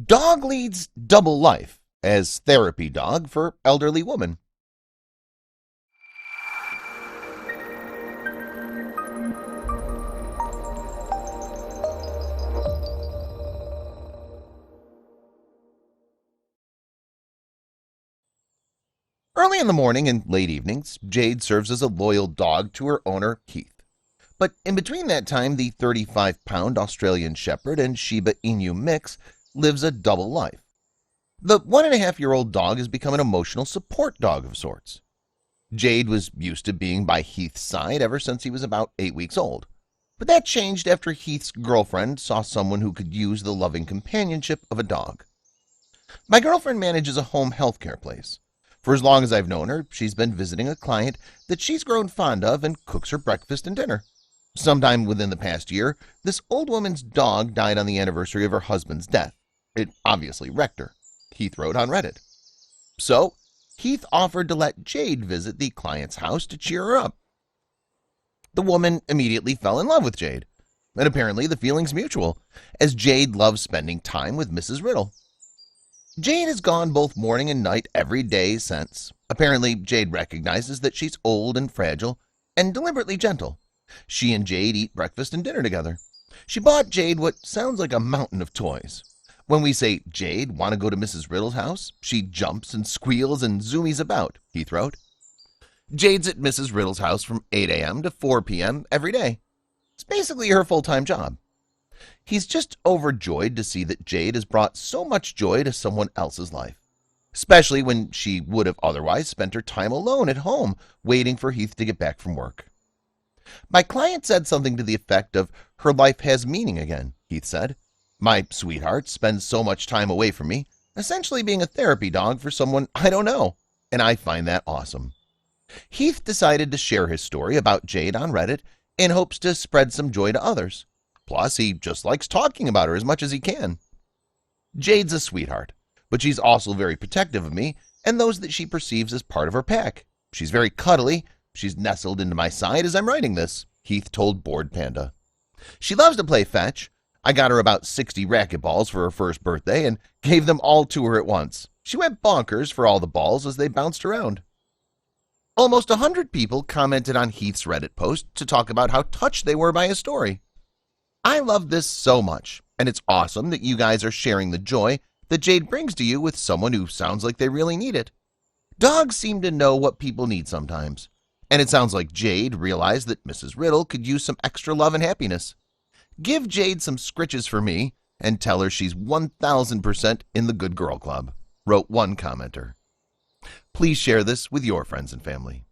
Dog leads double life as therapy dog for elderly woman. Early in the morning and late evenings, Jade serves as a loyal dog to her owner, Heath. But in between that time, the 35-pound Australian Shepherd and Shiba Inu mix lives a double life. The 1.5-year-old dog has become an emotional support dog of sorts. Jade was used to being by Heath's side ever since he was about 8 weeks old. But that changed after Heath's girlfriend saw someone who could use the loving companionship of a dog. My girlfriend manages a home healthcare place. For as long as I've known her, she's been visiting a client that she's grown fond of and cooks her breakfast and dinner. Sometime within the past year, this old woman's dog died on the anniversary of her husband's death. It obviously wrecked her, Heath wrote on Reddit. So, Heath offered to let Jade visit the client's house to cheer her up. The woman immediately fell in love with Jade, and apparently the feeling's mutual, as Jade loves spending time with Mrs. Riddle. Jade has gone both morning and night every day since. Apparently, Jade recognizes that she's old and fragile and deliberately gentle. She and Jade eat breakfast and dinner together. She bought Jade what sounds like a mountain of toys. When we say, "Jade, want to go to Mrs. Riddle's house?" she jumps and squeals and zoomies about, Heath wrote. Jade's at Mrs. Riddle's house from 8 a.m. to 4 p.m. every day. It's basically her full-time job. He's just overjoyed to see that Jade has brought so much joy to someone else's life, especially when she would have otherwise spent her time alone at home waiting for Heath to get back from work. My client said something to the effect of, "Her life has meaning again," Heath said. "My sweetheart spends so much time away from me, essentially being a therapy dog for someone I don't know, and I find that awesome." Heath decided to share his story about Jade on Reddit in hopes to spread some joy to others. Plus, he just likes talking about her as much as he can. Jade's a sweetheart, but she's also very protective of me and those that she perceives as part of her pack. She's very cuddly. She's nestled into my side as I'm writing this, Heath told Bored Panda. She loves to play fetch. I got her about 60 racquetballs for her first birthday and gave them all to her at once. She went bonkers for all the balls as they bounced around. Almost 100 people commented on Heath's Reddit post to talk about how touched they were by his story. I love this so much, and it's awesome that you guys are sharing the joy that Jade brings to you with someone who sounds like they really need it. Dogs seem to know what people need sometimes, and it sounds like Jade realized that Mrs. Riddle could use some extra love and happiness. Give Jade some scritches for me and tell her she's 1000% in the Good Girl Club, wrote one commenter. Please share this with your friends and family.